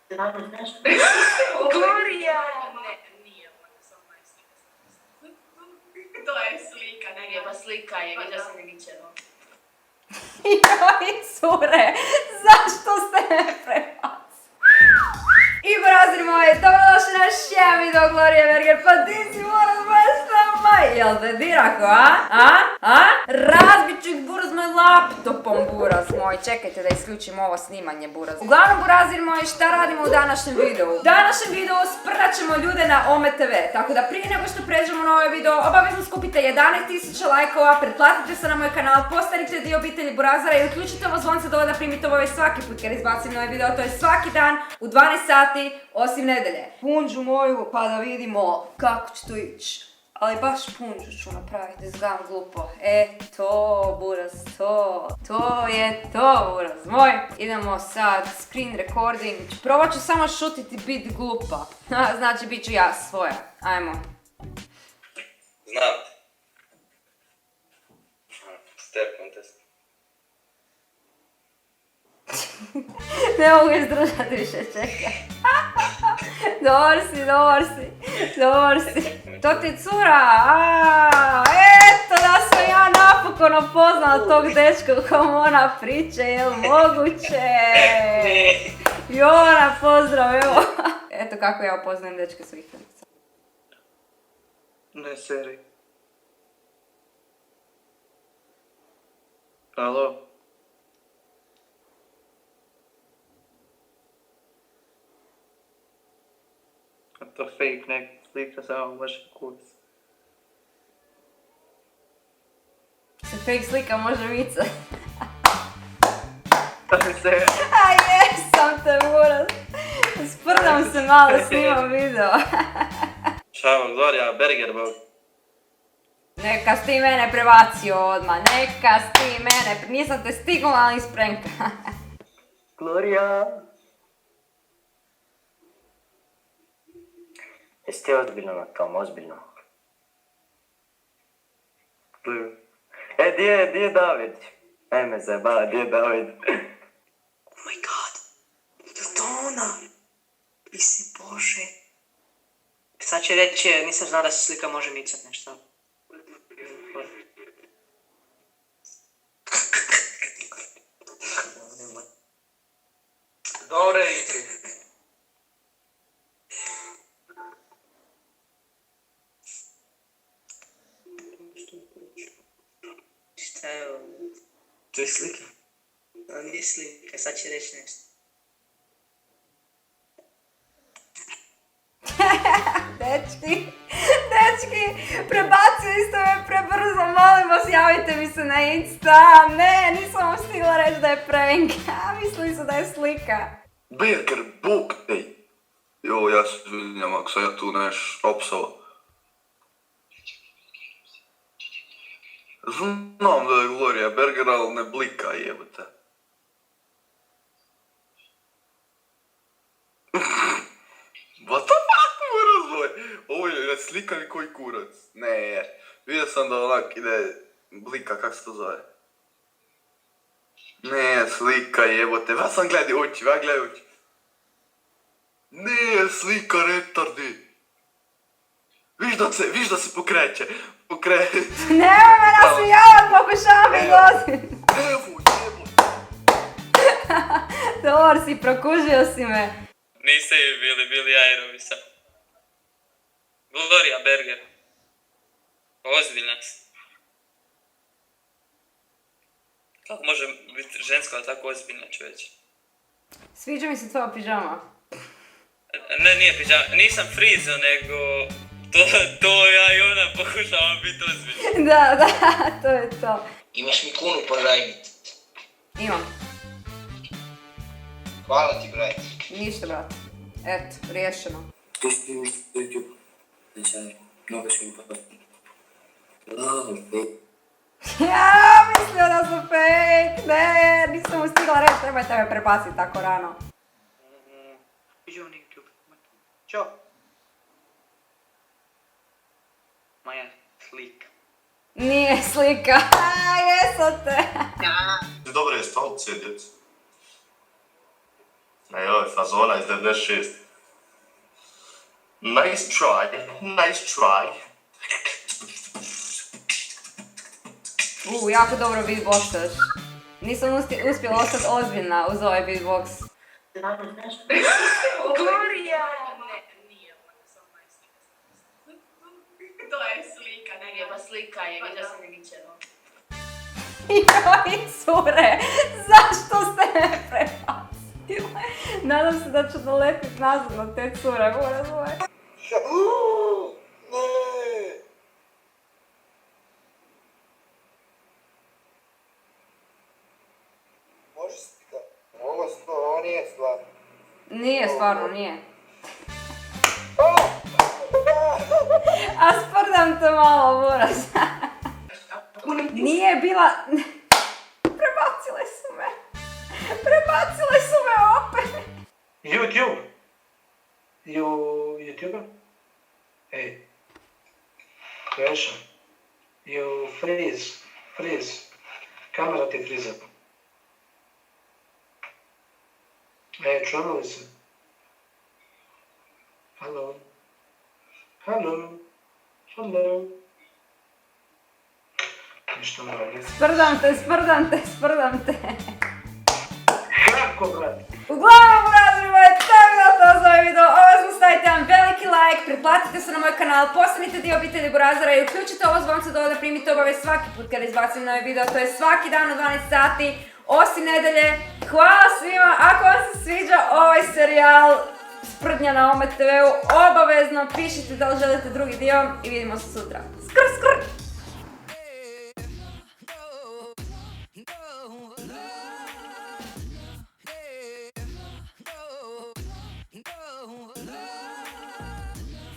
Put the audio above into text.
Gloria! Nije, samo slika. To je slika, nije pa slika je, vidio sam je ničeno. Joj, cure, zašto ste me prebacili? I burazir moji, dobrodošli na još jedan video Gloria Berger, pa ti si buraz moja sama, jel te dirako, a? Razbit ću ih buraz moj laptopom, buraz moj, čekajte da isključim ovo snimanje, buraz. Uglavnom, burazir moji, šta radimo u današnjem videu? U današnjem videu sprdat ćemo ljude na Ome TV, tako da prije nego što pređemo na ovaj video, obavezno skupite 11.000 lajkova, pretplatite se na moj kanal, postanite dio obitelji burazara i uključite ovo zvonce dole da primite obavijest svaki put kad izbacim novi video, to je svaki dan u 12 sati, osim nedelje. Punđu moju pa da vidimo kako će to ići. Ali baš punđu ću napraviti, da izgledam glupo. To, buraz, to je to, buraz moj. Idemo sad, screen recording. Probat ću samo šutiti bit glupa. Znači, bit ću ja svoja. Ajmo. Znam te. Step contest. Ne mogu izdržati više, čekaj. Dobar si. To ti cura, eto da sam ja napokon upoznala tog dečka kom ona priče, jel moguće? Jona, pozdrav, evo. Eto kako ja upoznajem dečke s Vikendica. Ne seri. Alo? To fake neka slika, samo može kuc. Se fake slika može micat. Ne seri. A jesam te, buraz. Sprdam se malo, snimam video. Šao, Gloria Berger, bog. Neka si ti mene prebacio odmah, nisam te stignula, ali isprenka. Gloria. Jesi ti ozbiljno na tom, ozbiljno? Di je David? Me zajebala, di je David? Oh my god, je to ona? Ti si Bože. Sad će reći, nisam znala da se slika može micat nešto. Dobre jutri. Šta je ovo? To je slika. A nije slika, sad će reći nešto. Dečki, prebacili ste me prebrzo, molim vas, javite mi se na Insta. Ne, nisam vam stigla reći da je prank, mislili su da je slika. Berger, bog ej! Jo, ja se izvinjam ako sam ja tu neš opsao. Znam da je Gloria Berger, ali ne blika jebote. What the fuck, buraz moj? Ovo je slikani koji kurac. Ne, vidio sam da onak ide blika, kak se to zove. Ne, slika jebote, ja sam gledaj oči. Ne, slika retardi. Viš da se pokreće. Nemoj me nasmijavat, pokušavam i gozit. Evo, jebote. Dobar si, prokužio si me. Niste bili jajerovi sam. Gloria Berger. Ozbiljna si. Kako može biti ženska tako ozbiljna, čovječe? Sviđa mi se tvoja pižama. Ne, nije piđama, nisam frizo, nego to ja i ona pokušavam biti ozbiljna. Da, to je to. Imaš mi kunu požajnit. Imam. Hvala ti, brate. Ništa, brate. Eto, riješeno. Tu si mi što YouTube. Znači, mnogo si mi podatni. Ja, mislio da su fake, ne, nisam mu stigla reći, trebajte me prepaciti tako rano. Iđu na YouTube. Ćao. Moja slika. Nije slika, jesu te. Dobre je stolce, djec. Ne, ovo je fazona iz 96. Nice try, nice try. Jako dobro beatboxaš. Nisam uspjela ostati ozbiljna uz ovaj beatbox. Gloria! Ne, nije ona, samo moja slika. To je slika, ne je ba slika, je vidio sam je vičeno. Joj, cure, zašto ste me prebacile? Nadam se da ću dolepiti nazad na te cure, moram moje. Ne! Može slika? Ovo nije stvar. Nije, stvarno, nije. A sprdam te malo, Buraz. Nije bila... Prebacile su me. Prebacile su me opet. YouTube. YouTuber? Ej. Kreša. You freeze. Kamera ti friza. Ej, čujemo li se? Halo. Ništa ne radi. Sprdam te. Kako, brate? Uglavnom, Burazeru moje, to je bilo to za ovaj video. Obavezno stavite vam veliki like, pretplatite se na moj kanal, postanite dio obitelji Burazera i uključite ovo zvonce dole da primite obavijest svaki put kada izbacim novi video. To je svaki dan u 12 sati, osim nedelje. Hvala svima, ako vam se sviđa ovaj serijal Sprdnja na Ome TV-u, obavezno pišite da li želite drugi dio i vidimo se sutra. Skr!